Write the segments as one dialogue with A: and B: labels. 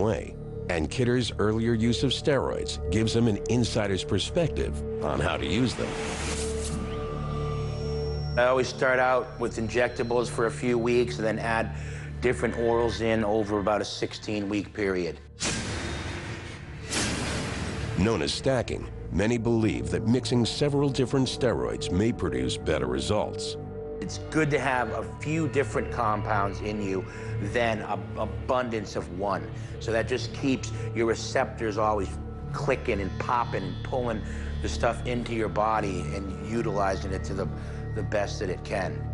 A: way. And Kidder's earlier use of steroids gives him an insider's perspective on how to use them.
B: I always start out with injectables for a few weeks and then add different orals in over about a 16-week period.
A: Known as stacking, many believe that mixing several different steroids may produce better results.
B: It's good to have a few different compounds in you than an abundance of one. So that just keeps your receptors always clicking and popping and pulling the stuff into your body and utilizing it to the best that it can.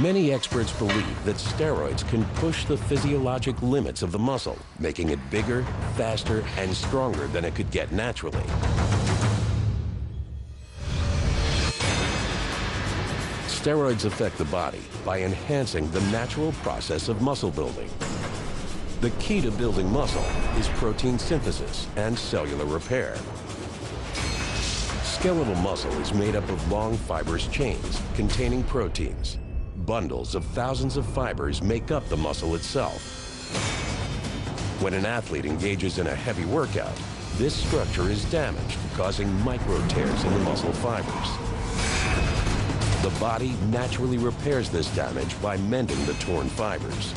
A: Many experts believe that steroids can push the physiologic limits of the muscle, making it bigger, faster, and stronger than it could get naturally. Steroids affect the body by enhancing the natural process of muscle building. The key to building muscle is protein synthesis and cellular repair. Skeletal muscle is made up of long fibrous chains containing proteins. Bundles of thousands of fibers make up the muscle itself. When an athlete engages in a heavy workout, this structure is damaged, causing micro tears in the muscle fibers. The body naturally repairs this damage by mending the torn fibers.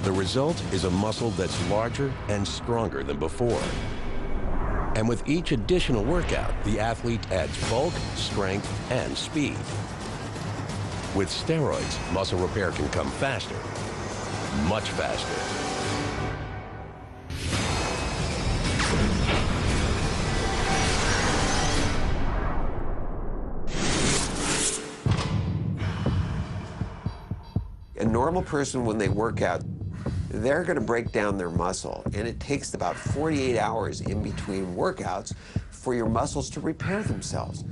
A: The result is a muscle that's larger and stronger than before. And with each additional workout, the athlete adds bulk, strength, and speed. With steroids, muscle repair can come faster, much faster.
C: A normal person, when they work out, they're going to break down their muscle, and it takes about 48 hours in between workouts for your muscles to repair themselves.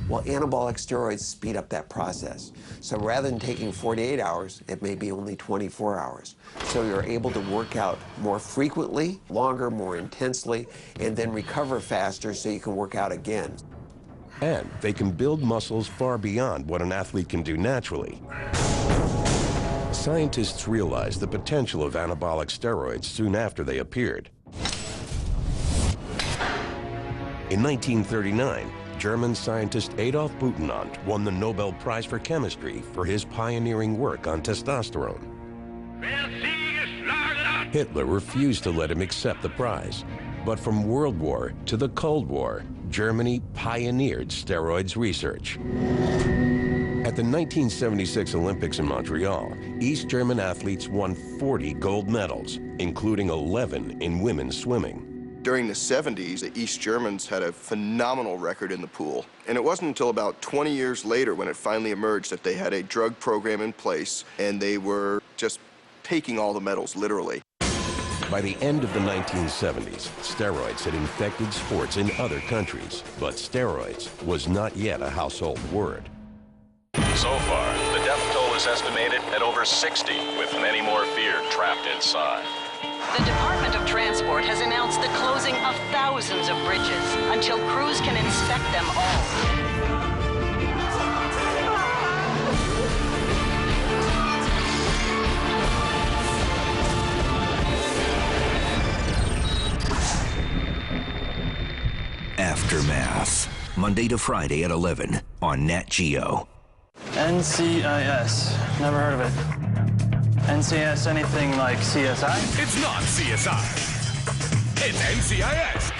C: Well, anabolic steroids speed up that process. So rather than taking 48 hours, it may be only 24 hours. So you're able to work out more frequently, longer, more intensely, and then recover faster so you can work out again.
A: And they can build muscles far beyond what an athlete can do naturally. Scientists realized the potential of anabolic steroids soon after they appeared. In 1939, German scientist Adolf Butenandt won the Nobel Prize for Chemistry for his pioneering work on testosterone. Hitler refused to let him accept the prize, but from World War to the Cold War, Germany pioneered steroids research. At the 1976 Olympics in Montreal, East German athletes won 40 gold medals, including 11 in women's swimming.
D: During the 70s, the East Germans had a phenomenal record in the pool. And it wasn't until about 20 years later when it finally emerged that they had a drug program in place, and they were just taking all the medals, literally.
A: By the end of the 1970s, steroids had infected sports in other countries, but steroids was not yet a household word.
E: So far, the death toll is estimated at over 60, with many more feared trapped inside.
F: The Department of Transport has announced the closing of thousands of bridges until crews can inspect them all.
G: Aftermath, Monday to Friday at 11 on Nat Geo.
H: NCIS. Never heard of it. NCIS anything like CSI?
I: It's not CSI. It's NCIS.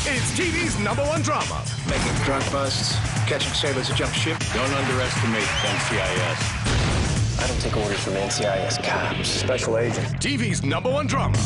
I: It's TV's #1 drama.
J: Making drug busts, catching sailors who jump ship.
I: Don't underestimate NCIS.
J: I don't take orders from NCIS cops. Special agent.
I: TV's #1 drama.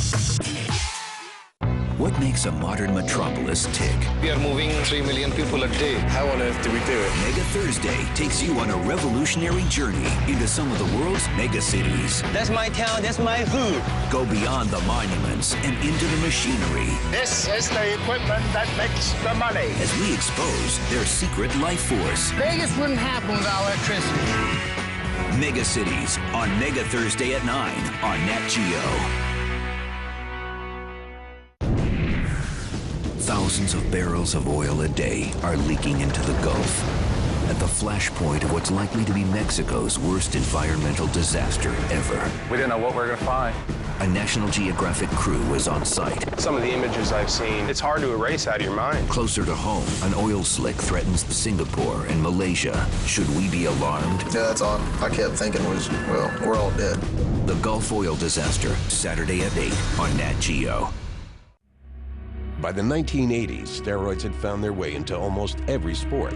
G: What makes a modern metropolis tick?
J: We are moving 3 million people a day. How on earth do we do it?
G: Mega Thursday takes you on a revolutionary journey into some of the world's mega cities.
K: That's my town, that's my hood.
G: Go beyond the monuments and into the machinery.
L: This is the equipment that makes the money.
G: As we expose their secret life force.
L: Vegas wouldn't happen without electricity.
G: Mega Cities on Mega Thursday at 9 on Nat Geo. Thousands of barrels of oil a day are leaking into the Gulf. at the flashpoint of what's likely to be Mexico's worst environmental disaster ever.
H: We didn't know what we were going to find.
G: A National Geographic crew was on site.
M: Some of the images I've seen, it's hard to erase out of your mind.
G: Closer to home, an oil slick threatens Singapore and Malaysia. Should we be alarmed?
N: Yeah, that's all I kept thinking was, well, we're all dead.
G: The Gulf oil disaster, Saturday at 8 on Nat Geo.
A: By the 1980s, steroids had found their way into almost every sport.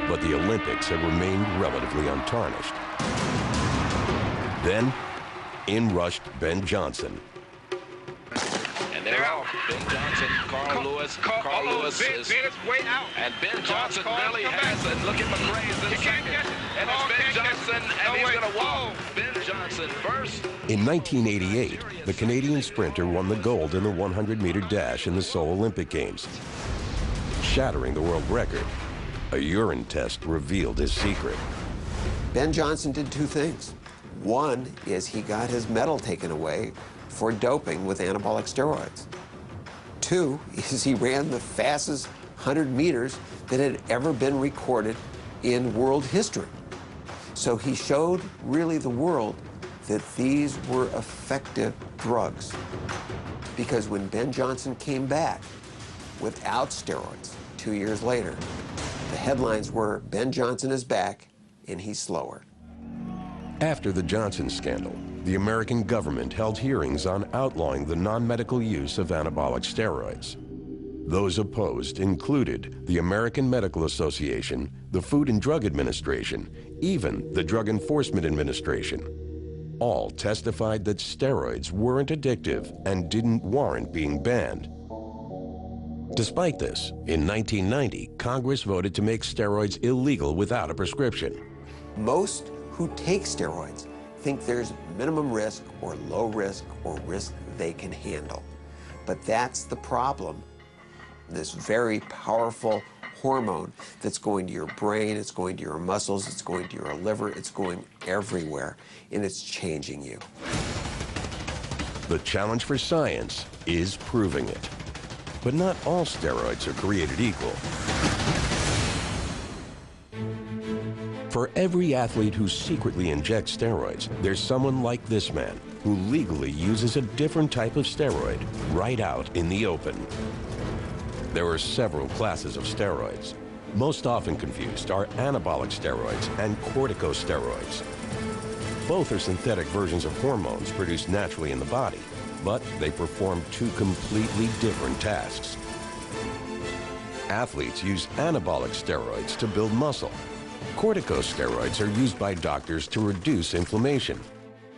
A: But the Olympics had remained relatively untarnished. Then, in rushed Ben Johnson.
O: And there go. Ben Johnson, Carl Lewis is way out. And Ben Johnson really has, and look at McRae's in second. And it's Ben Johnson, and he's going to walk. Ben Johnson first.
A: In 1988, the Canadian sprinter won the gold in the 100-meter dash in the Seoul Olympic Games, shattering the world record. A urine test revealed his secret.
C: Ben Johnson did two things. One is he got his medal taken away for doping with anabolic steroids. Two is he ran the fastest 100 meters that had ever been recorded in world history. So he showed really the world that these were effective drugs. Because when Ben Johnson came back without steroids 2 years later, the headlines were, Ben Johnson is back and he's slower.
A: After the Johnson scandal, the American government held hearings on outlawing the non-medical use of anabolic steroids. Those opposed included the American Medical Association, the Food and Drug Administration, even the Drug Enforcement Administration. All testified that steroids weren't addictive and didn't warrant being banned. Despite this, in 1990, Congress voted to make steroids illegal without a prescription.
C: Most who take steroids think there's minimum risk or low risk or risk they can handle. But that's the problem. This very powerful hormone that's going to your brain, it's going to your muscles, it's going to your liver, it's going everywhere, and it's changing you.
A: The challenge for science is proving it. But not all steroids are created equal. For every athlete who secretly injects steroids, there's someone like this man who legally uses a different type of steroid right out in the open. There are several classes of steroids. Most often confused are anabolic steroids and corticosteroids. Both are synthetic versions of hormones produced naturally in the body, but they perform two completely different tasks. Athletes use anabolic steroids to build muscle. Corticosteroids are used by doctors to reduce inflammation.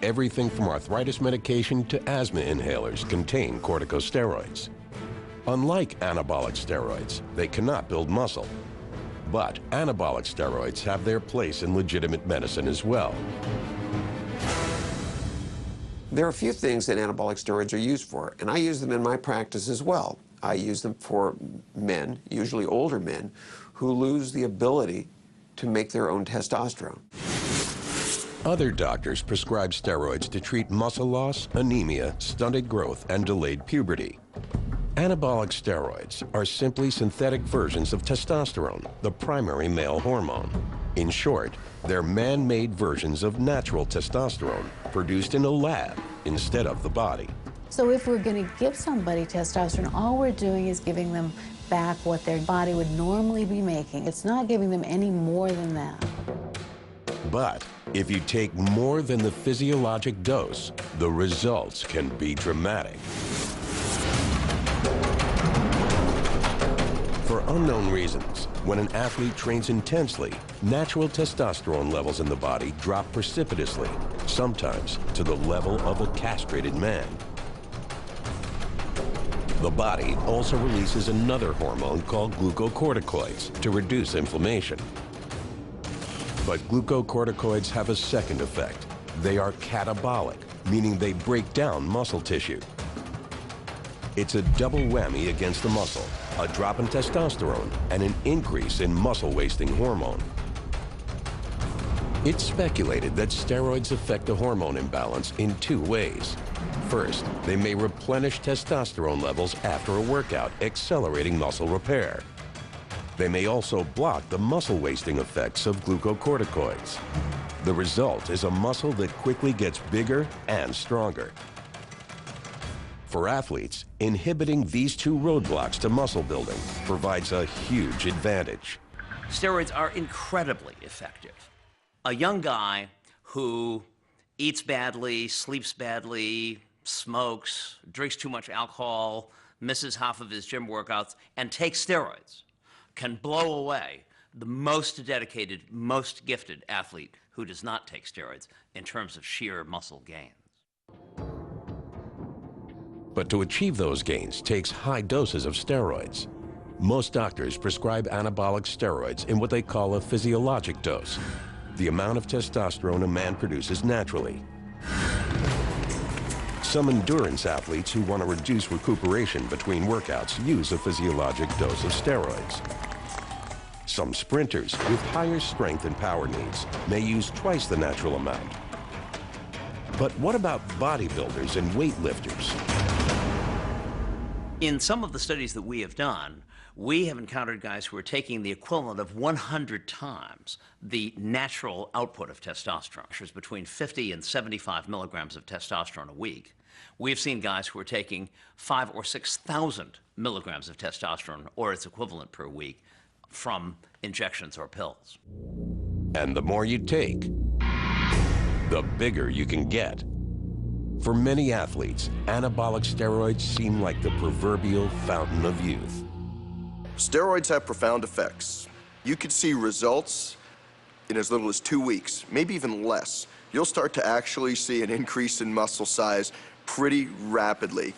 A: Everything from arthritis medication to asthma inhalers contain corticosteroids. Unlike anabolic steroids, they cannot build muscle. But anabolic steroids have their place in legitimate medicine as well.
C: There are a few things that anabolic steroids are used for, and I use them in my practice as well. I use them for men, usually older men, who lose the ability to make their own testosterone.
A: Other doctors prescribe steroids to treat muscle loss, anemia, stunted growth, and delayed puberty. Anabolic steroids are simply synthetic versions of testosterone, the primary male hormone. In short, they're man-made versions of natural testosterone produced in a lab instead of the body.
P: So if we're going to give somebody testosterone, all we're doing is giving them back what their body would normally be making. It's not giving them any more than that.
A: But if you take more than the physiologic dose, the results can be dramatic. For unknown reasons, when an athlete trains intensely, natural testosterone levels in the body drop precipitously, sometimes to the level of a castrated man. The body also releases another hormone called glucocorticoids to reduce inflammation. But glucocorticoids have a second effect. They are catabolic, meaning they break down muscle tissue. It's a double whammy against the muscle, a drop in testosterone and an increase in muscle-wasting hormone. It's speculated that steroids affect the hormone imbalance in two ways. First, they may replenish testosterone levels after a workout, accelerating muscle repair. They may also block the muscle-wasting effects of glucocorticoids. The result is a muscle that quickly gets bigger and stronger. For athletes, inhibiting these two roadblocks to muscle building provides a huge advantage.
Q: Steroids are incredibly effective. A young guy who eats badly, sleeps badly, smokes, drinks too much alcohol, misses half of his gym workouts, and takes steroids can blow away the most dedicated, most gifted athlete who does not take steroids in terms of sheer muscle gains.
A: But to achieve those gains takes high doses of steroids. Most doctors prescribe anabolic steroids in what they call a physiologic dose, the amount of testosterone a man produces naturally. Some endurance athletes who want to reduce recuperation between workouts use a physiologic dose of steroids. Some sprinters with higher strength and power needs may use twice the natural amount. But what about bodybuilders and weightlifters?
Q: In some of the studies that we have done, we have encountered guys who are taking the equivalent of 100 times the natural output of testosterone, which is between 50 and 75 milligrams of testosterone a week. We've seen guys who are taking 5,000 or 6,000 milligrams of testosterone or its equivalent per week from injections or pills.
A: And the more you take, the bigger you can get. For many athletes, anabolic steroids seem like the proverbial fountain of youth.
D: Steroids have profound effects. You could see results in as little as 2 weeks, maybe even less. You'll start to actually see an increase in muscle size pretty rapidly.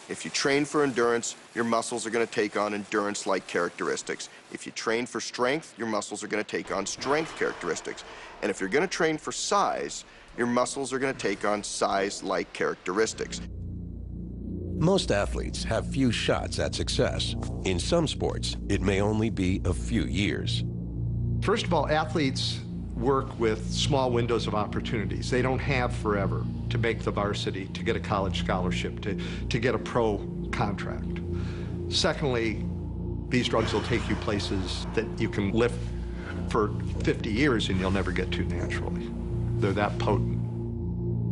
D: If you train for endurance, your muscles are going to take on endurance-like characteristics. If you train for strength, your muscles are going to take on strength characteristics. And if you're going to train for size, your muscles are going to take on size-like characteristics.
A: Most athletes have few shots at success. In some sports, it may only be a few years.
R: First of all, athletes work with small windows of opportunities. They don't have forever to make the varsity, to get a college scholarship, to get a pro contract. Secondly, these drugs will take you places that you can lift for 50 years and you'll never get to naturally. They're that potent.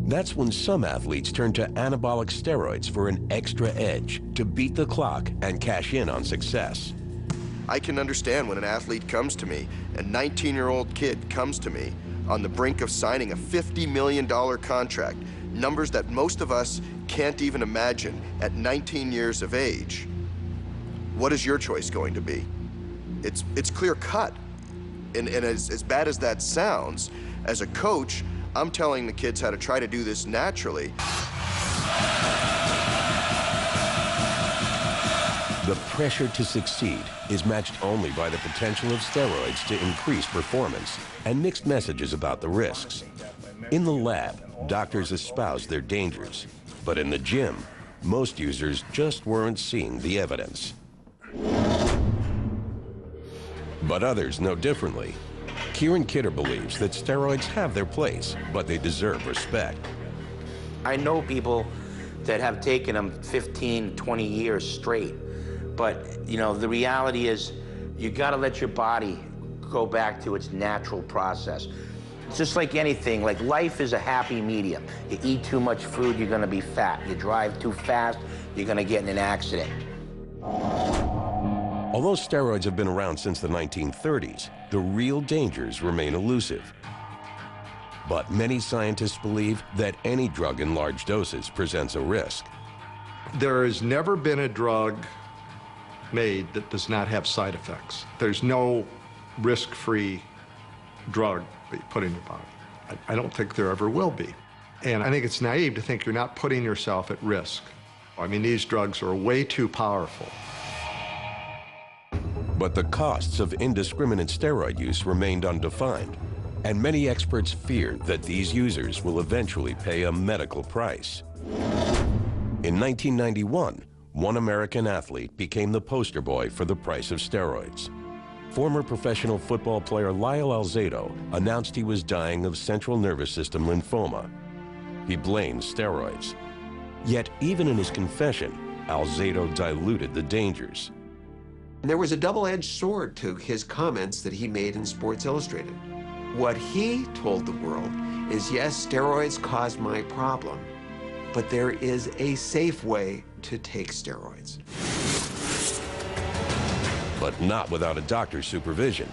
A: That's when some athletes turn to anabolic steroids for an extra edge to beat the clock and cash in on success.
D: I can understand when an athlete comes to me, a 19-year-old kid comes to me on the brink of signing a $50 million contract, numbers that most of us can't even imagine at 19 years of age. What is your choice going to be? It's clear cut. And as bad as that sounds, as a coach, I'm telling the kids how to try to do this naturally.
A: The pressure to succeed is matched only by the potential of steroids to increase performance and mixed messages about the risks. In the lab, doctors espouse their dangers, but in the gym, most users just weren't seeing the evidence. But others know differently. Kieran Kidder believes that steroids have their place, but they deserve respect.
B: I know people that have taken them 15, 20 years straight. But, you know, the reality is you got to let your body go back to its natural process. It's just like anything, like life is a happy medium. You eat too much food, you're going to be fat. You drive too fast, you're going to get in an accident.
A: Although steroids have been around since the 1930s, the real dangers remain elusive. But many scientists believe that any drug in large doses presents a risk.
R: There has never been a drug made that does not have side effects. There's no risk-free drug that you put in your body. I don't think there ever will be. And I think it's naive to think you're not putting yourself at risk. I mean, these drugs are way too powerful.
A: But the costs of indiscriminate steroid use remained undefined, and many experts fear that these users will eventually pay a medical price. In 1991, one American athlete became the poster boy for the price of steroids. Former professional football player Lyle Alzado announced he was dying of central nervous system lymphoma. He blamed steroids. Yet even in his confession, Alzado diluted the dangers.
C: There was a double-edged sword to his comments that he made in Sports Illustrated. What he told the world is, yes, steroids cause my problem, but there is a safe way to take steroids.
A: But not without a doctor's supervision.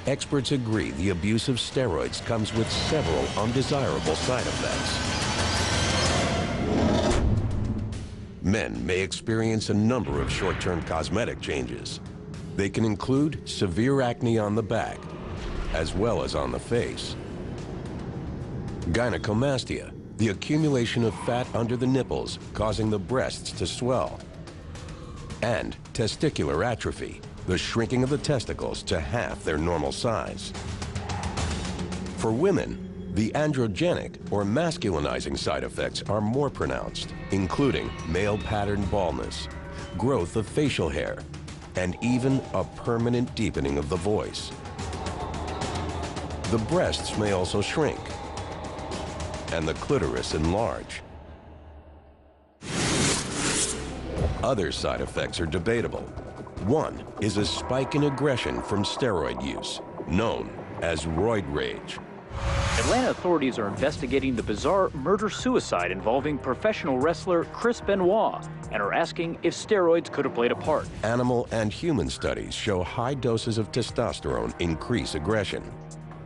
A: Experts agree the abuse of steroids comes with several undesirable side effects. Men may experience a number of short-term cosmetic changes. They can include severe acne on the back, as well as on the face. Gynecomastia, the accumulation of fat under the nipples, causing the breasts to swell. And testicular atrophy, the shrinking of the testicles to half their normal size. For women, the androgenic or masculinizing side effects are more pronounced, including male pattern baldness, growth of facial hair, and even a permanent deepening of the voice. The breasts may also shrink, and the clitoris enlarge. Other side effects are debatable. One is a spike in aggression from steroid use, known as roid rage.
S: Atlanta authorities are investigating the bizarre murder-suicide involving professional wrestler Chris Benoit and are asking if steroids could have played a part.
A: Animal and human studies show high doses of testosterone increase aggression.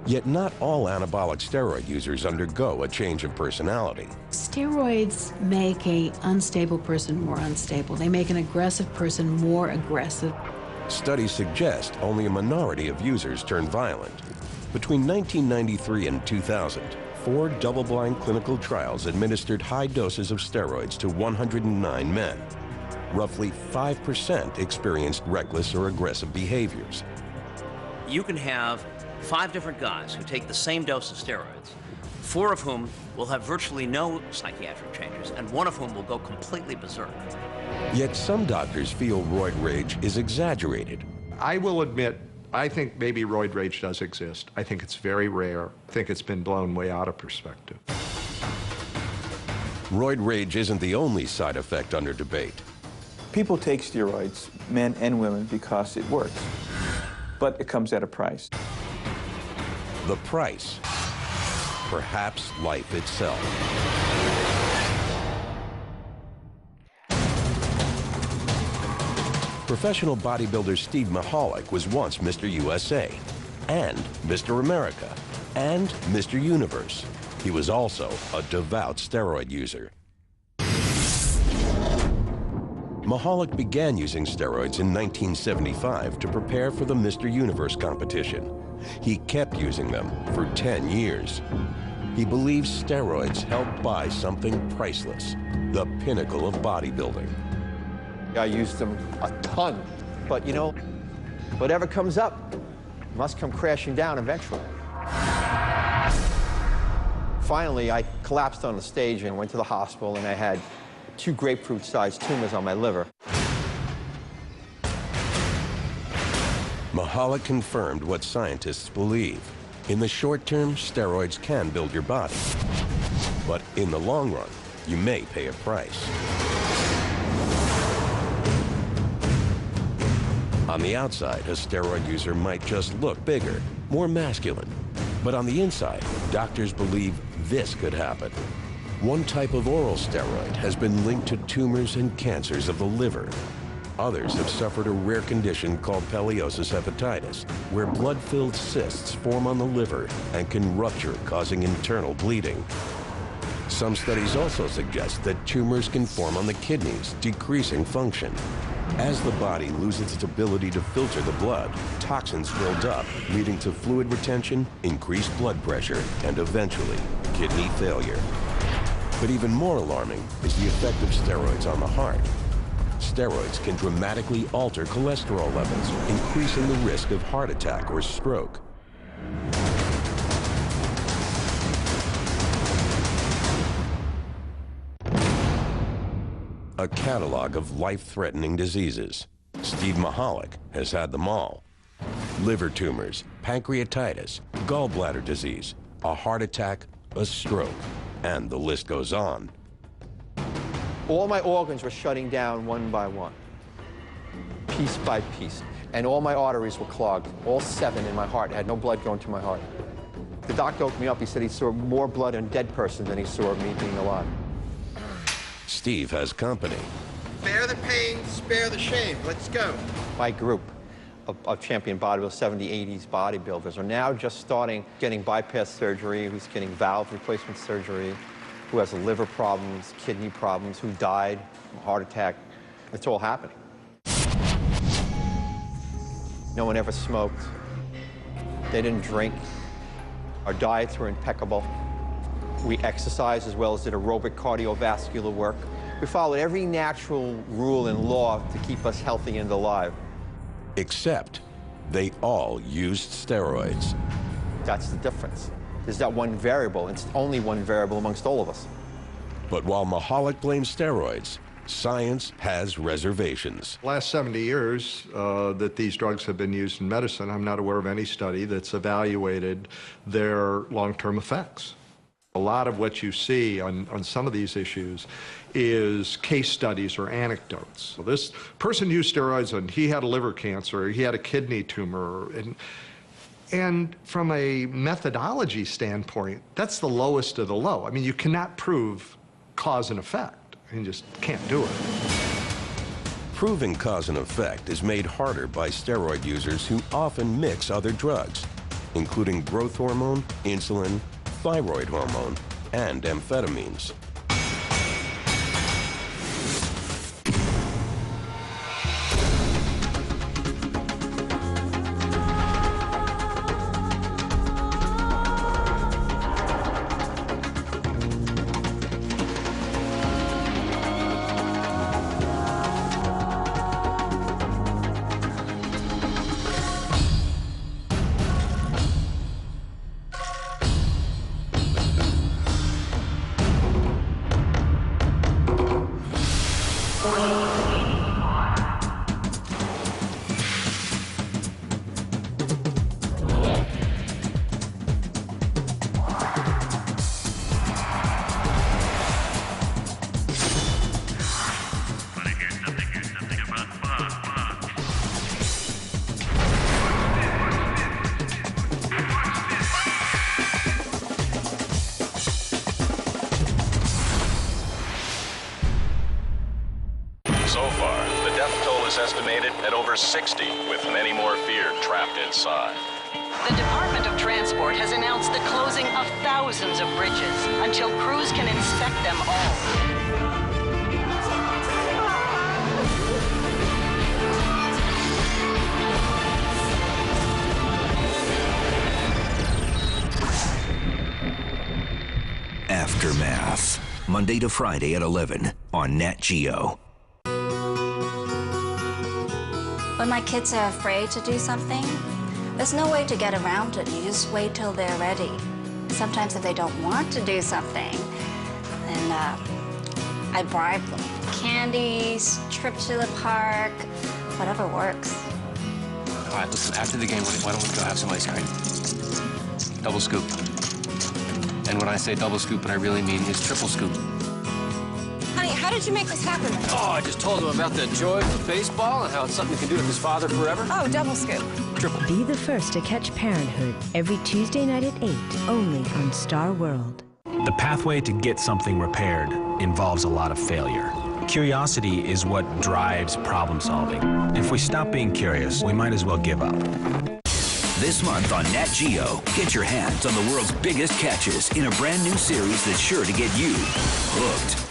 A: Yet not all anabolic steroid users undergo a change of personality.
P: Steroids make an unstable person more unstable. They make an aggressive person more aggressive.
A: Studies suggest only a minority of users turn violent. Between 1993 and 2000, 4 double-blind clinical trials administered high doses of steroids to 109 men. Roughly 5% experienced reckless or aggressive behaviors.
Q: You can have 5 different guys who take the same dose of steroids, 4 of whom will have virtually no psychiatric changes, and 1 of whom will go completely berserk.
A: Yet some doctors feel roid rage is exaggerated.
R: I will admit, I think maybe roid rage does exist. I think it's very rare. I think it's been blown way out of perspective.
A: Roid rage isn't the only side effect under debate.
T: People take steroids, men and women, because it works. But it comes at a price.
A: The price, perhaps life itself. Professional bodybuilder Steve Mahalik was once Mr. USA, and Mr. America, and Mr. Universe. He was also a devout steroid user. Mahalik began using steroids in 1975 to prepare for the Mr. Universe competition. He kept using them for 10 years. He believes steroids help buy something priceless, the pinnacle of bodybuilding.
U: I used them a ton, but you know, whatever comes up must come crashing down eventually. Finally, I collapsed on the stage and went to the hospital, and I had 2 grapefruit-sized tumors on my liver.
A: Mahalik confirmed what scientists believe. In the short term, steroids can build your body. But in the long run, you may pay a price. On the outside, a steroid user might just look bigger, more masculine. But on the inside, doctors believe this could happen. One type of oral steroid has been linked to tumors and cancers of the liver. Others have suffered a rare condition called peliosis hepatitis, where blood-filled cysts form on the liver and can rupture, causing internal bleeding. Some studies also suggest that tumors can form on the kidneys, decreasing function. As the body loses its ability to filter the blood, toxins build up, leading to fluid retention, increased blood pressure, and eventually, kidney failure. But even more alarming is the effect of steroids on the heart. Steroids can dramatically alter cholesterol levels, increasing the risk of heart attack or stroke. A catalog of life-threatening diseases. Steve Mahalik has had them all. Liver tumors, pancreatitis, gallbladder disease, a heart attack, a stroke, and the list goes on.
U: All my organs were shutting down one by one. piece by piece. And all my arteries were clogged, all 7 in my heart. I had no blood going to my heart. The doctor woke me up. He said he saw more blood in a dead person than he saw me being alive.
A: Steve has company.
U: Spare the pain, spare the shame. Let's go. My group of champion bodybuilders, 70s, 80s bodybuilders, are now just starting getting bypass surgery, who's getting valve replacement surgery, who has liver problems, kidney problems, who died, heart attack. It's all happening. No one ever smoked. They didn't drink. Our diets were impeccable. We exercised as well as did aerobic cardiovascular work. We followed every natural rule and law to keep us healthy and alive.
A: Except they all used steroids.
U: That's the difference. There's that one variable, and it's only one variable amongst all of us.
A: But while Mahalik blames steroids, science has reservations.
R: Last 70 years that these drugs have been used in medicine, I'm not aware of any study that's evaluated their long-term effects. A lot of what you see on some of these issues is case studies or anecdotes. So this person used steroids and he had a liver cancer, or he had a kidney tumor, and from a methodology standpoint, that's the lowest of the low. I mean, you cannot prove cause and effect. You just can't do it.
A: Proving cause and effect is made harder by steroid users who often mix other drugs, including growth hormone, insulin, thyroid hormone, and amphetamines.
I: So far, the death toll is estimated at over 60, with many more feared trapped inside.
F: The Department of Transport has announced the closing of thousands of bridges until crews can inspect them all.
G: Aftermath, Monday to Friday at 11 on Nat Geo.
E: When my kids are afraid to do something, there's no way to get around it. You just wait till they're ready. Sometimes if they don't want to do something, then I bribe them. Candies, trip to the park, whatever works.
J: All right, listen, after the game, why don't we go have some ice cream? Double scoop. And when I say double scoop, what I really mean is triple scoop.
V: Honey, how did you make this happen?
J: Oh, I just told him about the joys of baseball and how it's something he can do with his father forever.
V: Oh, double scoop.
J: Triple.
W: Be the first to catch Parenthood every Tuesday night at 8, only on Star World.
X: The pathway to get something repaired involves a lot of failure. Curiosity is what drives problem solving. If we stop being curious, we might as well give up.
G: This month on Nat Geo, get your hands on the world's biggest catches in a brand new series that's sure to get you hooked.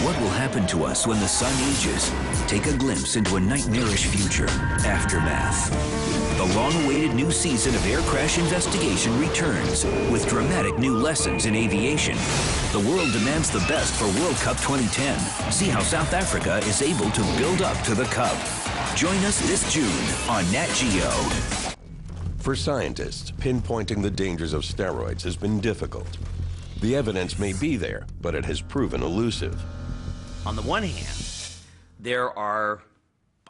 G: What will happen to us when the sun ages? Take a glimpse into a nightmarish future. Aftermath. The long-awaited new season of Air Crash Investigation returns with dramatic new lessons in aviation. The world demands the best for World Cup 2010. See how South Africa is able to build up to the Cup. Join us this June on Nat Geo.
A: For scientists, pinpointing the dangers of steroids has been difficult. The evidence may be there, but it has proven elusive.
Q: On the one hand, there are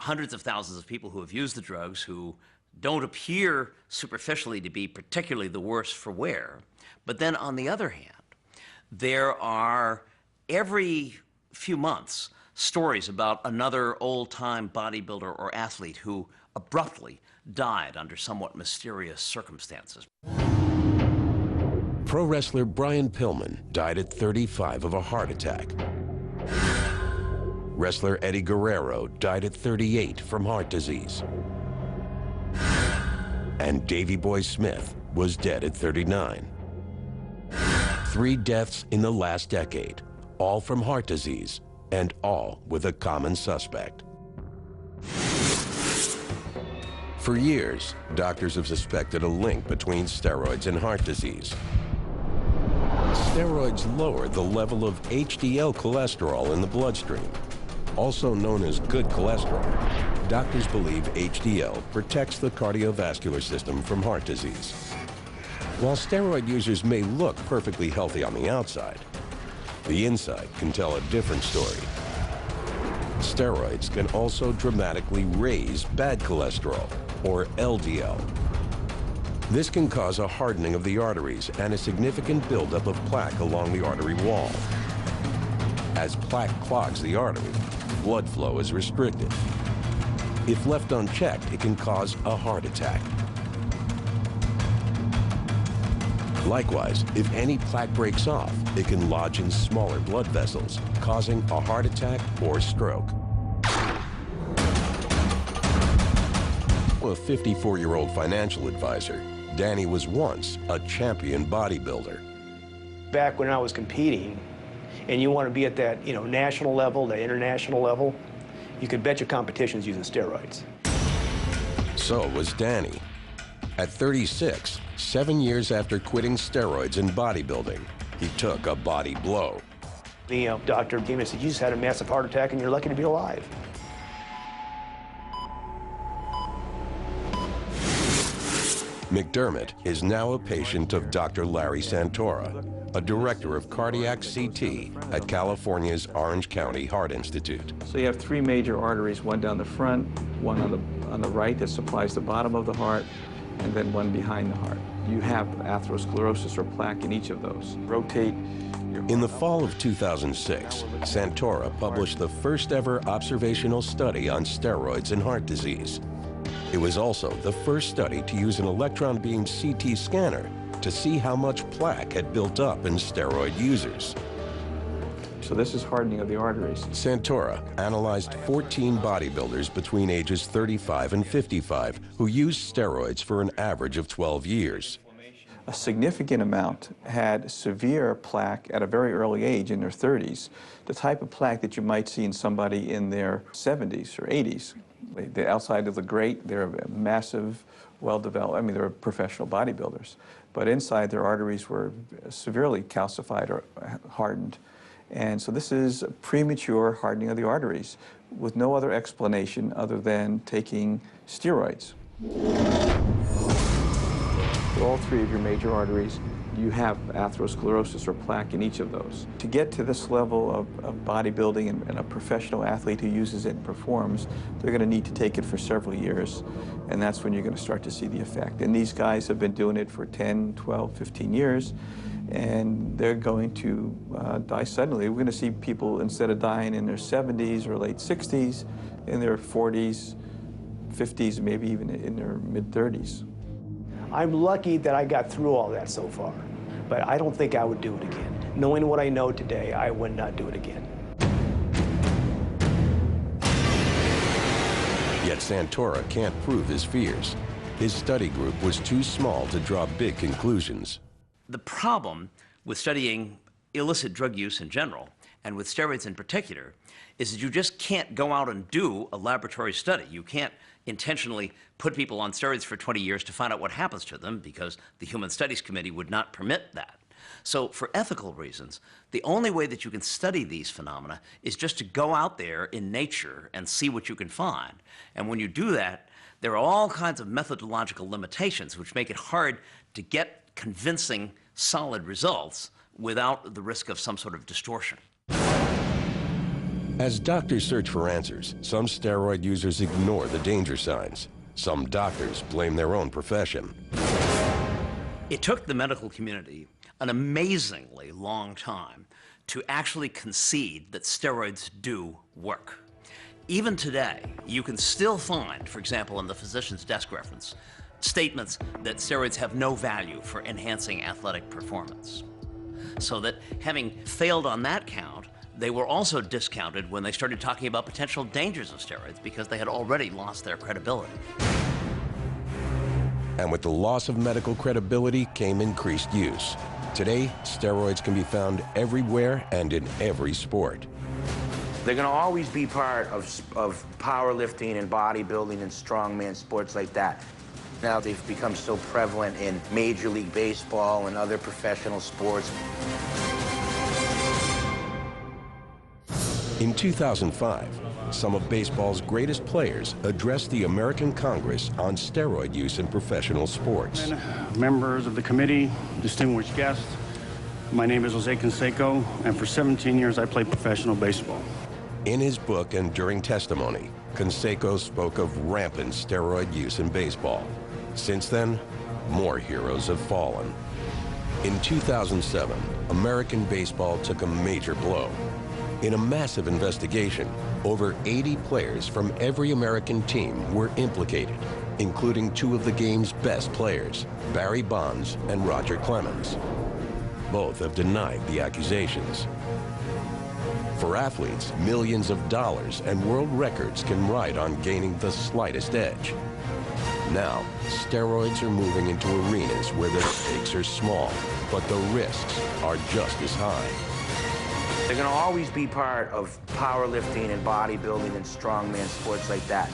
Q: hundreds of thousands of people who have used the drugs who don't appear superficially to be particularly the worse for wear. But then on the other hand, there are every few months stories about another old-time bodybuilder or athlete who abruptly died under somewhat mysterious circumstances.
A: Pro wrestler Brian Pillman died at 35 of a heart attack. Wrestler Eddie Guerrero died at 38 from heart disease. And Davey Boy Smith was dead at 39. 3 deaths in the last decade, all from heart disease, and all with a common suspect. For years, doctors have suspected a link between steroids and heart disease. Steroids lower the level of HDL cholesterol in the bloodstream, also known as good cholesterol. Doctors believe HDL protects the cardiovascular system from heart disease. While steroid users may look perfectly healthy on the outside, the inside can tell a different story. Steroids can also dramatically raise bad cholesterol, or LDL. This can cause a hardening of the arteries and a significant buildup of plaque along the artery wall. As plaque clogs the artery, blood flow is restricted. If left unchecked, it can cause a heart attack. Likewise, if any plaque breaks off, it can lodge in smaller blood vessels, causing a heart attack or stroke. A 54-year-old financial advisor, Danny was once a champion bodybuilder.
H: Back when I was competing, and you want to be at that, national level, the international level, you could bet your competition's using steroids.
A: So was Danny. At 36, 7 years after quitting steroids in bodybuilding, he took a body blow.
H: The doctor came and said, "You just had a massive heart attack and you're lucky to be alive."
A: McDermott is now a patient of Dr. Larry Santora, a director of cardiac CT at California's Orange County Heart Institute.
T: So you have 3 major arteries, one down the front, one on the right that supplies the bottom of the heart, and then one behind the heart. You have atherosclerosis or plaque in each of those. Rotate.
A: In the fall of 2006, Santora published the first ever observational study on steroids and heart disease. It was also the first study to use an electron beam CT scanner to see how much plaque had built up in steroid users.
T: So this is hardening of the arteries.
A: Santora analyzed 14 bodybuilders between ages 35 and 55 who used steroids for an average of 12 years.
T: A significant amount had severe plaque at a very early age, in their 30s, the type of plaque that you might see in somebody in their 70s or 80s. The outside of the great, they're massive, well-developed, they're professional bodybuilders. But inside, their arteries were severely calcified or hardened. And so this is a premature hardening of the arteries with no other explanation other than taking steroids. For all 3 of your major arteries, you have atherosclerosis or plaque in each of those. To get to this level of bodybuilding and a professional athlete who uses it and performs, they're going to need to take it for several years, and that's when you're going to start to see the effect. And these guys have been doing it for 10, 12, 15 years, and they're going to die suddenly. We're going to see people, instead of dying in their 70s or late 60s, in their 40s, 50s, maybe even in their mid-30s.
H: I'm lucky that I got through all that so far, but I don't think I would do it again. Knowing what I know today, I would not do it again.
A: Yet Santora can't prove his fears. His study group was too small to draw big conclusions.
Q: The problem with studying illicit drug use in general, and with steroids in particular, is that you just can't go out and do a laboratory study. You can't intentionally put people on steroids for 20 years to find out what happens to them, because the Human Studies Committee would not permit that. So for ethical reasons, the only way that you can study these phenomena is just to go out there in nature and see what you can find. And when you do that, there are all kinds of methodological limitations which make it hard to get convincing, solid results without the risk of some sort of distortion.
A: As doctors search for answers, some steroid users ignore the danger signs. Some doctors blame their own profession.
Q: It took the medical community an amazingly long time to actually concede that steroids do work. Even today, you can still find, for example, in the physician's desk reference, statements that steroids have no value for enhancing athletic performance. So that having failed on that count, they were also discounted when they started talking about potential dangers of steroids because they had already lost their credibility.
A: And with the loss of medical credibility came increased use. Today, steroids can be found everywhere and in every sport.
B: They're going to always be part of powerlifting and bodybuilding and strongman sports like that. Now they've become so prevalent in Major League Baseball and other professional sports.
A: In 2005, some of baseball's greatest players addressed the American Congress on steroid use in professional sports.
K: Members of the committee, distinguished guests, my name is Jose Canseco, and for 17 years I played professional baseball.
A: In his book and during testimony, Canseco spoke of rampant steroid use in baseball. Since then, more heroes have fallen. In 2007, American baseball took a major blow. In a massive investigation, over 80 players from every American team were implicated, including two of the game's best players, Barry Bonds and Roger Clemens. Both have denied the accusations. For athletes, millions of dollars and world records can ride on gaining the slightest edge. Now, steroids are moving into arenas where the stakes are small, but the risks are just as high.
B: They're going to always be part of powerlifting and bodybuilding and strongman sports like that.